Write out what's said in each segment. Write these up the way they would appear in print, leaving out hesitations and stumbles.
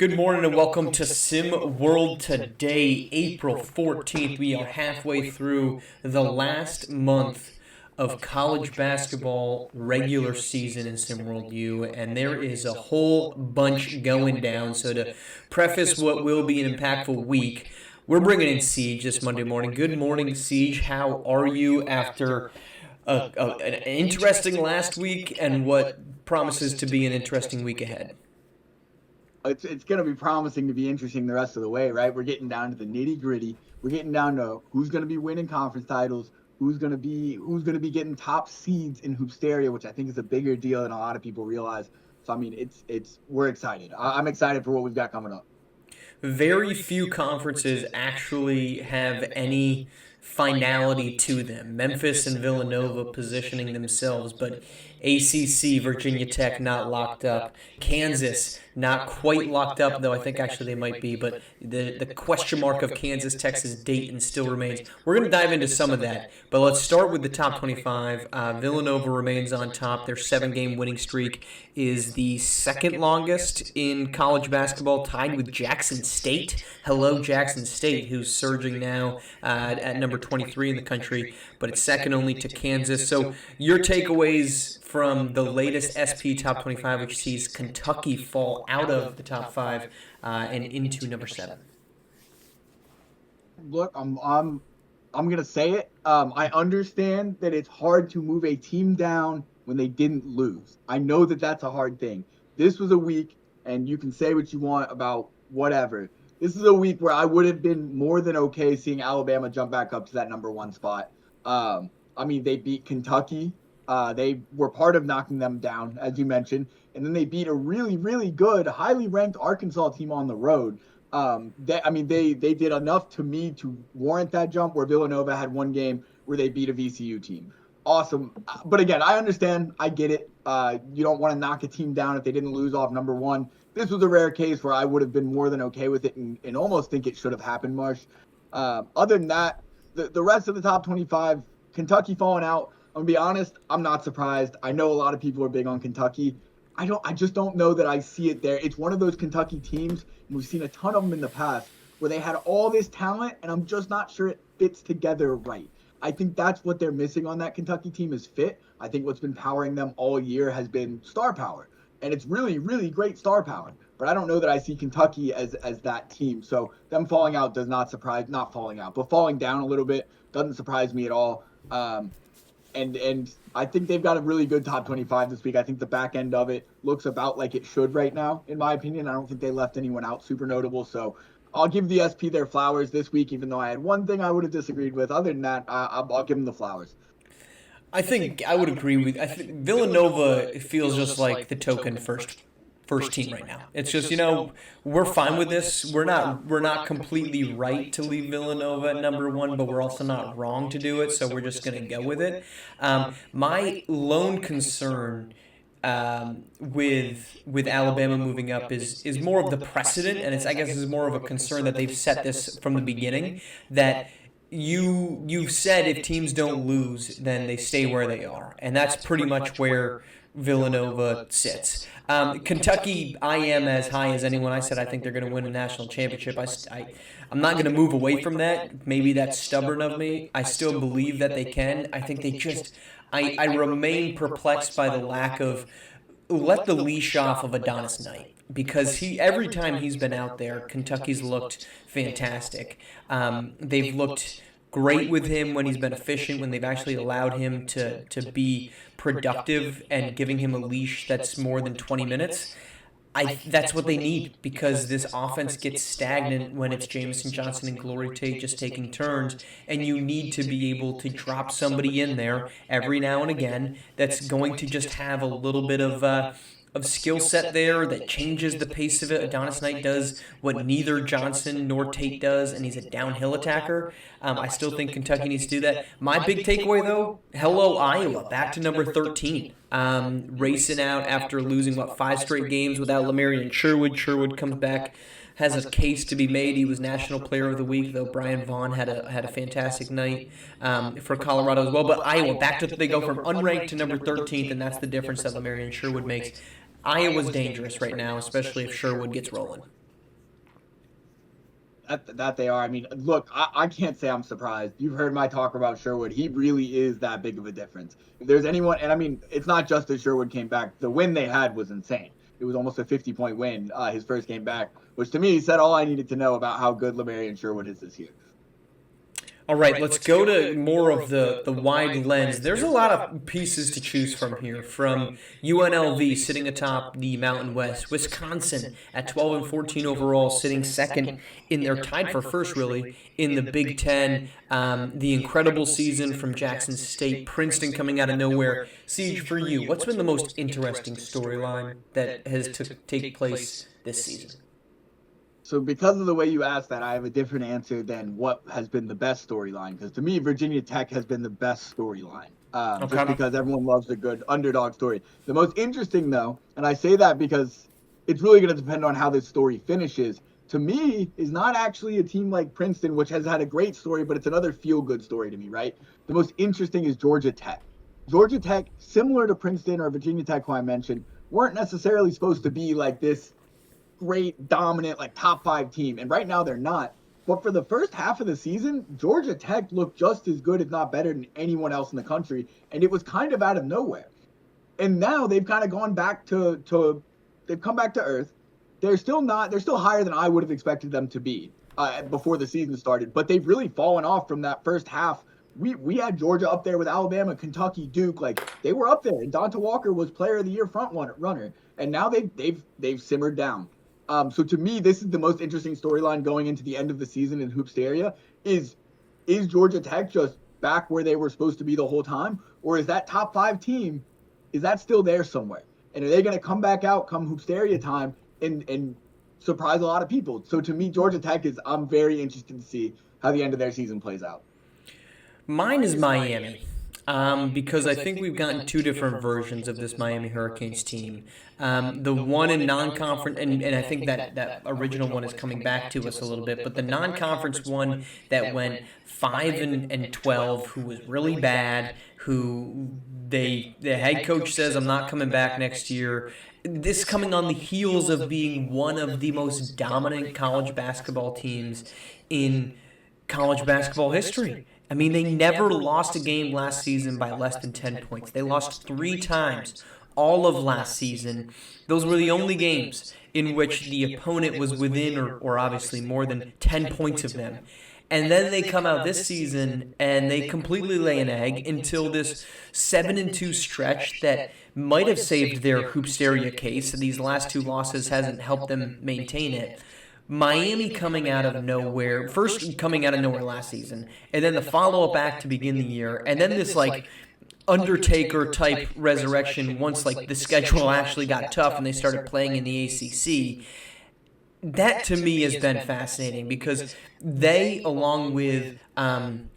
Good morning and welcome to SimWorld today, April 14th. We are halfway through the last month of college basketball regular season in SimWorld U, and there is a whole bunch going down. So to preface what will be an impactful week, we're bringing in Siege this Monday morning. Good morning, Siege. How are you after an interesting last week and what promises to be an interesting week ahead? It's going to be promising to be interesting the rest of the way, right? We're getting down to the nitty gritty. We're getting down to who's going to be winning conference titles, who's going to be getting top seeds in Hoopsteria, which I think is a bigger deal than a lot of people realize. So I mean, we're excited. I'm excited for what we've got coming up. Very few conferences actually have any finality to them. Memphis and Villanova positioning themselves, but ACC, Virginia Tech not locked up. Kansas not quite locked up, though I think actually they might be, but the question mark of Kansas, Texas, Dayton still remains. We're going to dive into some of that, but let's start with the top 25. Villanova remains on top. Their 7-game winning streak is the second longest in college basketball, tied with Jackson State. Hello, Jackson State, who's surging now at number 23 in the country, but it's second only to Kansas. So your takeaways from the latest SP Top 25, which sees Kentucky fall out of the top 5 and into number 7. Look, I'm gonna say it. I understand that it's hard to move a team down when they didn't lose. I know that that's a hard thing. This was a week, and you can say what you want about whatever. This is a week where I would have been more than okay seeing Alabama jump back up to that number 1 spot. I mean, they beat Kentucky. They were part of knocking them down, as you mentioned, and then they beat a really, really good, highly ranked Arkansas team on the road. They did enough to me to warrant that jump, where Villanova had one game where they beat a VCU team. Awesome. But again, I understand. I get it. You don't want to knock a team down if they didn't lose off number 1. This was a rare case where I would have been more than okay with it and almost think it should have happened, Marsh. Other than that, the rest of the top 25, Kentucky falling out. I'm gonna be honest, I'm not surprised. I know a lot of people are big on Kentucky. I just don't know that I see it there. It's one of those Kentucky teams, and we've seen a ton of them in the past, where they had all this talent, and I'm just not sure it fits together right. I think that's what they're missing on that Kentucky team is fit. I think what's been powering them all year has been star power, and it's really, really great star power. But I don't know that I see Kentucky as that team. So them falling out does not surprise, not falling out, but falling down a little bit doesn't surprise me at all. And I think they've got a really good top 25 this week. I think the back end of it looks about like it should right now, in my opinion. I don't think they left anyone out super notable. So I'll give the SP their flowers this week, even though I had one thing I would have disagreed with. Other than that, I'll give them the flowers. I think I would agree with. I think Villanova feels just like the token first team right now. It's just, we're fine with this. We're not completely right to leave Villanova at number 1, but we're also not wrong to do it. So we're just going to go with it. My lone concern with Alabama moving up is more of the precedent, and I guess is more of a concern that they've set this from the beginning, that you said if teams don't lose, then they stay where they are, and that's pretty much where Villanova sits. Kentucky, I am as high as anyone. I said I think they're going to win a national championship. I'm not going to move away from that. Maybe that's stubborn of me. I still believe that they can. I think they just I remain perplexed by the lack of let the leash off of Adonis Knight, because every time he's been out there, Kentucky's looked fantastic. They've looked great with him when he's been efficient, when they've actually allowed him to be productive and giving him a leash that's more than 20 minutes. That's what they need, because this offense gets stagnant when it's Jamison Johnson and Glory Tate just taking turns, and you need to be able to drop somebody in there every now and again that's going to just have a little bit of skill set there that changes the pace of it. Adonis Knight does what neither Johnson nor Tate does, and he's a downhill attacker. I still think Kentucky needs to do that. My big takeaway, though, hello, Iowa, back to number 13. Racing out after losing, 5 straight games without Lamarian Sherwood. Sherwood comes back, has a case to be made. He was National Player of the Week, though Brian Vaughn had a fantastic night for Colorado as well. But Iowa, they go from unranked to number 13th, and that's the difference that Lamarian Sherwood makes. Iowa's dangerous right now, especially if Sherwood gets rolling. That they are. I mean, look, I can't say I'm surprised. You've heard my talk about Sherwood. He really is that big of a difference. If there's anyone, and I mean, it's not just that Sherwood came back. The win they had was insane. It was almost a 50-point win, his first game back, which to me said all I needed to know about how good Lamarian Sherwood is this year. All right, let's go to more of the wide lens. There's a lot of pieces to choose from here. From UNLV sitting atop the Mountain West, Wisconsin at 12 and 14 overall, sitting second in their tied for first, really, in the Big Ten. The incredible season from Jackson State, Princeton coming out of nowhere. Siege, for you, what's been the most interesting storyline that has take place this season? So because of the way you asked that, I have a different answer than what has been the best storyline. Because to me, Virginia Tech has been the best storyline. Just because everyone loves a good underdog story. The most interesting, though, and I say that because it's really going to depend on how this story finishes, to me, is not actually a team like Princeton, which has had a great story, but it's another feel-good story to me, right? The most interesting is Georgia Tech. Georgia Tech, similar to Princeton or Virginia Tech, who I mentioned, weren't necessarily supposed to be like this great, dominant, like top 5 team. And right now they're not. But for the first half of the season, Georgia Tech looked just as good, if not better, than anyone else in the country. And it was kind of out of nowhere. And now they've kind of gone back they've come back to earth. They're still higher than I would have expected them to be before the season started. But they've really fallen off from that first half. We had Georgia up there with Alabama, Kentucky, Duke. Like, they were up there. And Donta Walker was player of the year front runner. And now they've simmered down. So to me, this is the most interesting storyline going into the end of the season in Hoopsteria. Is Georgia Tech just back where they were supposed to be the whole time? Or is that top 5 team, is that still there somewhere? And are they going to come back out come Hoopsteria time and surprise a lot of people? So to me, Georgia Tech I'm very interested to see how the end of their season plays out. Mine is Miami. Because I think we've gotten 2 different versions of this Miami Hurricanes team. The one in non-conference, and I think that original one is coming back to us a little bit, but the non-conference one that went 5 and 12, who was really bad, who the head coach says, I'm not coming back next year. This coming on the heels of being one of the most dominant college basketball teams in college basketball history. I mean, they never lost a game last season by less than 10 points. They lost 3 times all of last season. Those were the only games in which the opponent was within or obviously more than 10 points of them. And then they come out this season and they completely lay an egg until this 7-2 stretch that might have saved their Hoopsteria case. These last 2 losses hasn't helped them maintain it. Miami coming out of nowhere, first coming out of nowhere last season, and then the follow-up act to begin the year, and then this, like, Undertaker-type resurrection once, like, the schedule actually got tough and they started playing in the ACC. That, to me, has been fascinating because they, along with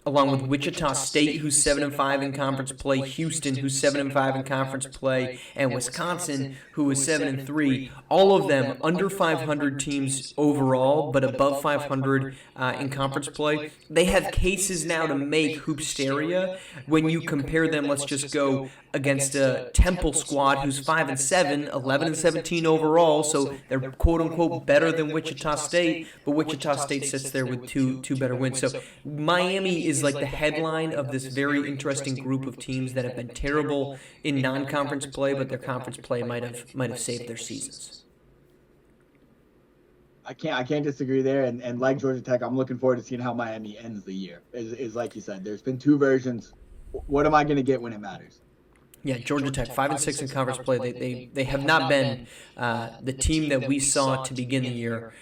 Wichita State, who's 7-5 in conference play, Houston, who's 7-5 in conference play, and Wisconsin, who is 7-3, all of them under 500 teams overall, but above 500 in conference play. They have cases now to make Hoopsteria when you compare them. Let's just go against a Temple squad who's 5-7, 11-17 overall, so they're quote unquote better than Wichita State, but Wichita State sits there with two better wins. So Miami is like the headline of this very interesting group of teams that have been terrible in non-conference play, but their conference play might have saved their seasons. I can't disagree there, and like Georgia Tech, I'm looking forward to seeing how Miami ends the year. Is like you said, there's been 2 versions. What am I going to get when it matters? Yeah, Georgia Tech, 5-6 in conference play. They have not been the team that we saw to begin the year.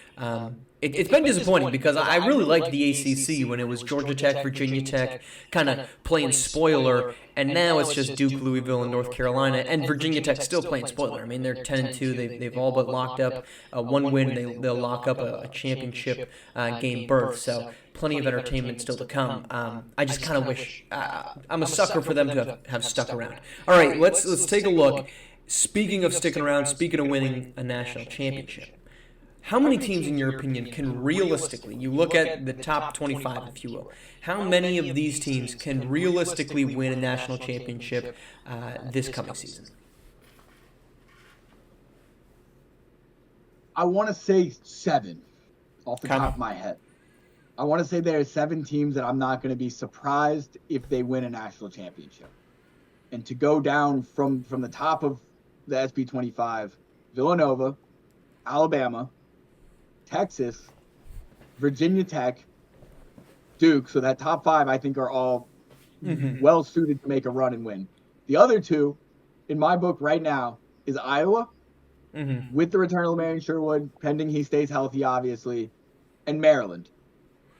It's been disappointing because I really liked the ACC when it was Georgia Tech, Virginia Tech, kind of playing spoiler, and now it's just Duke, Louisville, and North Carolina, and Virginia Tech still playing spoiler. I mean, they're 10-2. They've all but locked up one win. They'll lock up a championship game berth. So plenty of entertainment still to come. I just kind of wish I'm a sucker for them to have stuck around. All right, let's take a look. Speaking of sticking around, speaking of winning a national championship. How many teams, in your opinion, can realistically, you look at the top 25, if you will, how many of these teams can realistically win a national championship this coming season? I want to say 7 off the top of my head. I want to say there are 7 teams that I'm not going to be surprised if they win a national championship. And to go down from the top of the SP25, Villanova, Alabama, Texas, Virginia Tech, Duke. So that top 5, I think, are all well suited to make a run and win. The other 2, in my book right now, is Iowa, with the return of Marion Sherwood, pending he stays healthy, obviously, and Maryland.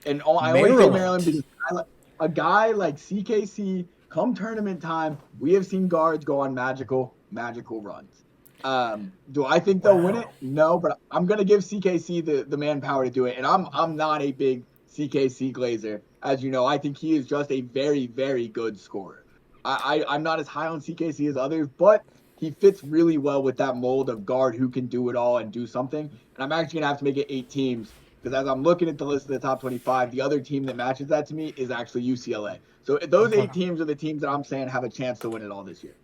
And I only say Maryland because a guy like CKC, come tournament time, we have seen guards go on magical runs. Do I think they'll win it? No, but I'm gonna give CKC the manpower to do it. And I'm not a big CKC glazer, as you know. I think he is just a very, very good scorer. I'm not as high on CKC as others, but he fits really well with that mold of guard who can do it all and do something. And I'm actually gonna have to make it 8 teams, because as I'm looking at the list of the top 25, the other team that matches that to me is actually UCLA. So those 8 teams are the teams that I'm saying have a chance to win it all this year.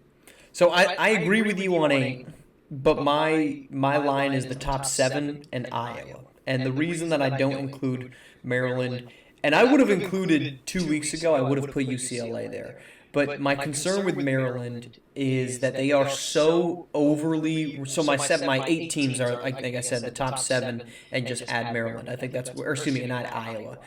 So I agree with you on 8, but my line is the top 7 and Iowa. And the reason that I don't include Maryland, and I would have included 2 weeks ago, I would have put UCLA there. But my concern with Maryland is that they are so overly. So my 8 teams are, like I said, the top 7, and just add Maryland. I think that's where, or excuse me, and add Iowa.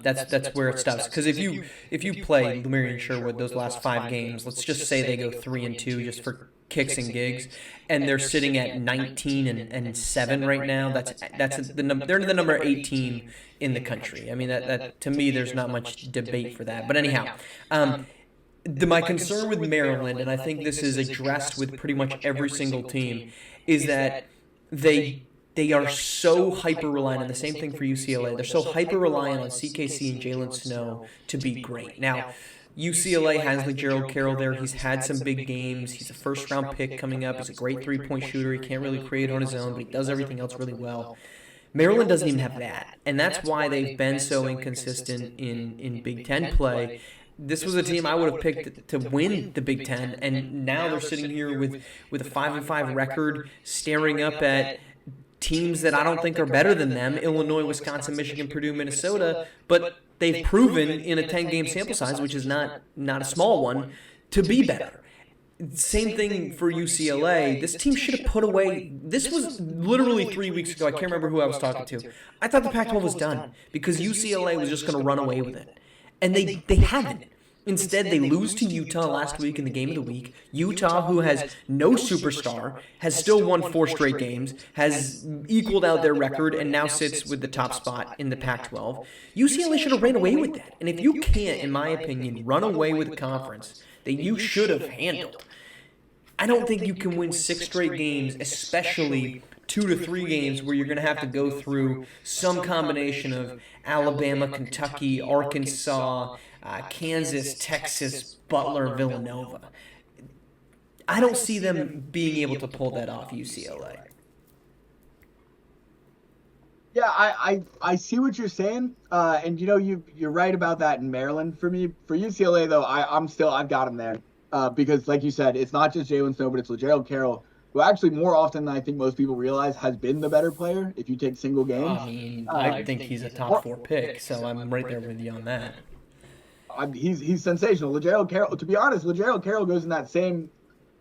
That's where it stops. Because if you play Marion Sherwood those last 5 games, let's just say they go 3-2 just for kicks and gigs, and they're sitting at 19 and 7 right now. That's the number. They're the number 8 team in the country. I mean, that to me, there's not much debate for that. But anyhow. My concern with Maryland, and I think this is addressed with pretty much every single team, is that they are so hyper-reliant, and the same thing for UCLA, they're so hyper-reliant on CKC and Jalen Snow to be great. Now, UCLA has Gerald Carroll there. He's had some big games. He's a first-round pick coming up. He's a great three-point shooter. He can't really create on his own, but he does everything else really well. Maryland doesn't even have that, and that's why they've been so inconsistent in Big Ten play. This was a team I would have picked to win the Big Ten, and now they're sitting here with a 5-5 record, staring up at teams that I don't think are better than them: Illinois, Wisconsin, Michigan, Purdue, Minnesota. But they've proven in a 10-game sample size, which is not a small one, to be better. Same thing for UCLA. This team should have put away. This was literally 3 weeks ago. I can't remember who I was talking to. I thought the Pac-12 was done because UCLA was just going to run away with it. And they haven't. Instead, they lose to Utah last week in the game of the week. Utah, who has no superstar, has still won 4 straight games, has equaled out their record, and now sits with the top spot in the Pac-12. UCLA should have ran away with that. And if you can't, in my opinion, run away with a conference that you should have handled, I don't think you can win 6 straight games, especially 2 to 3 games where you're going to have to go through some combination of Alabama, Kentucky, Arkansas, Kansas, Texas, Butler, Villanova. I don't see them being able to pull that off, UCLA. Yeah, I see what you're saying, and you're right about that in Maryland. For me, for UCLA though, I've got them there because, like you said, it's not just Jalen Snow, but it's Gerald Carroll, who actually more often than I think most people realize has been the better player if you take single games. I mean, I think he's a top 4 pick, so I'm right there with you on that. He's sensational. LaGerald Carroll, to be honest, LaGerald Carroll goes in that same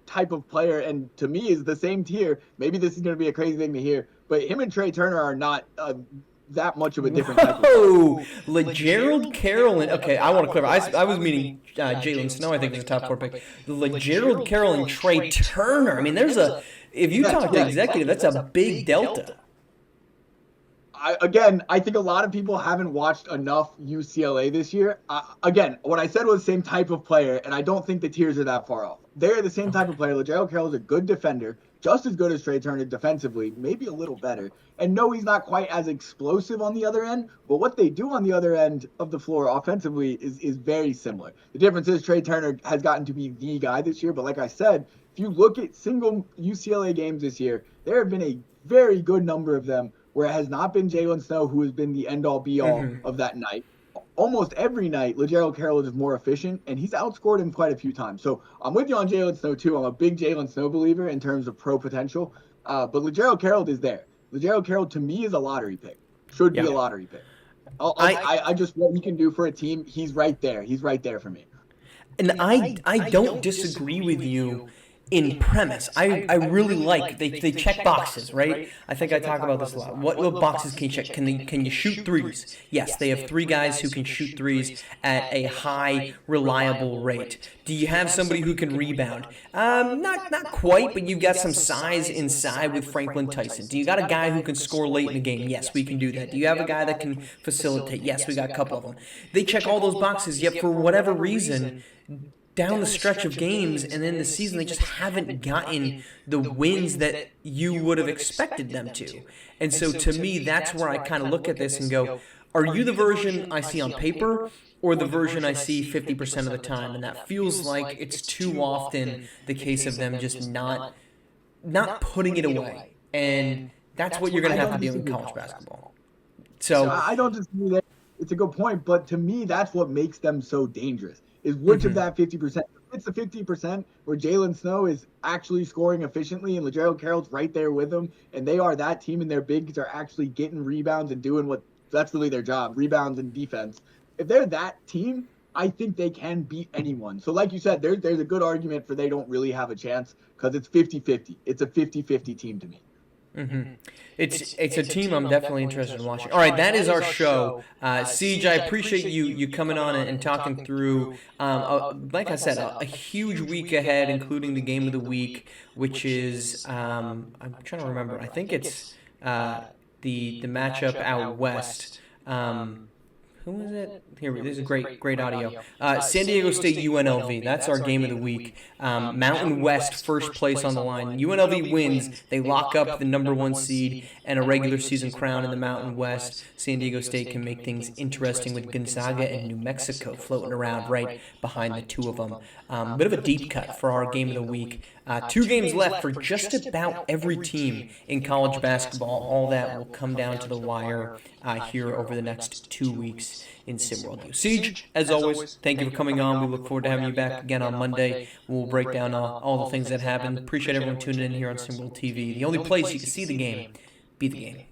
type of player, and to me is the same tier. Maybe this is going to be a crazy thing to hear, but him and Trey Turner are not that much of a different type of player. Oh, LaGerald Carroll. Okay, I want to clarify. I was meaning Jalen Snow, I think, is a top 4 pick. LaGerald Carroll and Trey Turner. I mean, if you talk to executive, that's a big delta. I think a lot of people haven't watched enough UCLA this year. Again, what I said was same type of player, and I don't think the tiers are that far off. They're the same type of player. LaGerald Carroll is a good defender, just as good as Trey Turner defensively, maybe a little better. And no, he's not quite as explosive on the other end, but what they do on the other end of the floor offensively is very similar. The difference is Trey Turner has gotten to be the guy this year, but like I said, if you look at single UCLA games this year, there have been a very good number of them where it has not been Jalen Snow who has been the end-all, be-all of that night. Almost every night, LaGerald Carroll is more efficient, and he's outscored him quite a few times. So I'm with you on Jalen Snow, too. I'm a big Jalen Snow believer in terms of pro potential. But LaGerald Carroll is there. LaGerald Carroll, to me, is a lottery pick. Should be a lottery pick. I just what he can do for a team. He's right there. He's right there for me. And I don't disagree with you in premise. I really like they check boxes, right? I think I talk about this a lot. What boxes can you check? Can you shoot threes? Yes, they have three guys who can shoot threes at a high reliable rate. Do you have somebody who can rebound? Not quite, but you've got some size inside with Franklin Tyson. Do you got a guy who can score late in the game? Yes, we can do that. Do you have a guy that can facilitate? Yes, we got a couple of them. They check all those boxes, yet for whatever reason, down the stretch of games and in the season, they just haven't gotten the wins that you would have expected them to. And so to me, that's where I kind of look at this and go, are you the version I see on paper or the version I see 50% of the time? And that feels like it's too often the case of them just not putting it away. And that's what you're going to have to do in college basketball. So I don't disagree that. It's a good point, but to me, that's what makes them so dangerous. Is which of that 50%? It's the 50% where Jalen Snow is actually scoring efficiently and LaGerald Carroll's right there with him, and they are that team and their bigs are actually getting rebounds and doing what that's really their job, rebounds and defense. If they're that team, I think they can beat anyone. So like you said, there's a good argument for they don't really have a chance because it's 50-50. It's a 50-50 team to me. It's a team I'm definitely interested in watching. All right, that is our show. Siege, I appreciate you coming on and talking through, like I said, a huge week ahead, including the game of the week, which is, I'm trying to remember, I think it's the matchup out west. Who is it? Here, this is great audio. San Diego State UNLV. That's our game of the week. Mountain West, first place on the line. UNLV wins. They lock up the #1 seed and a regular season crown in the Mountain West. San Diego State can make things interesting with Gonzaga and New Mexico floating around right behind the two of them. Bit of a deep cut for our game of the week. 2 games left for just about every team in college basketball. All that will come down to the wire here over the next 2 weeks in SimWorld. Siege, as always, thank you for coming on. We look forward to having you back again on Monday. We'll break down all the things that happened. Appreciate everyone tuning in here on SimWorld TV. The only place you can see the game, be the game.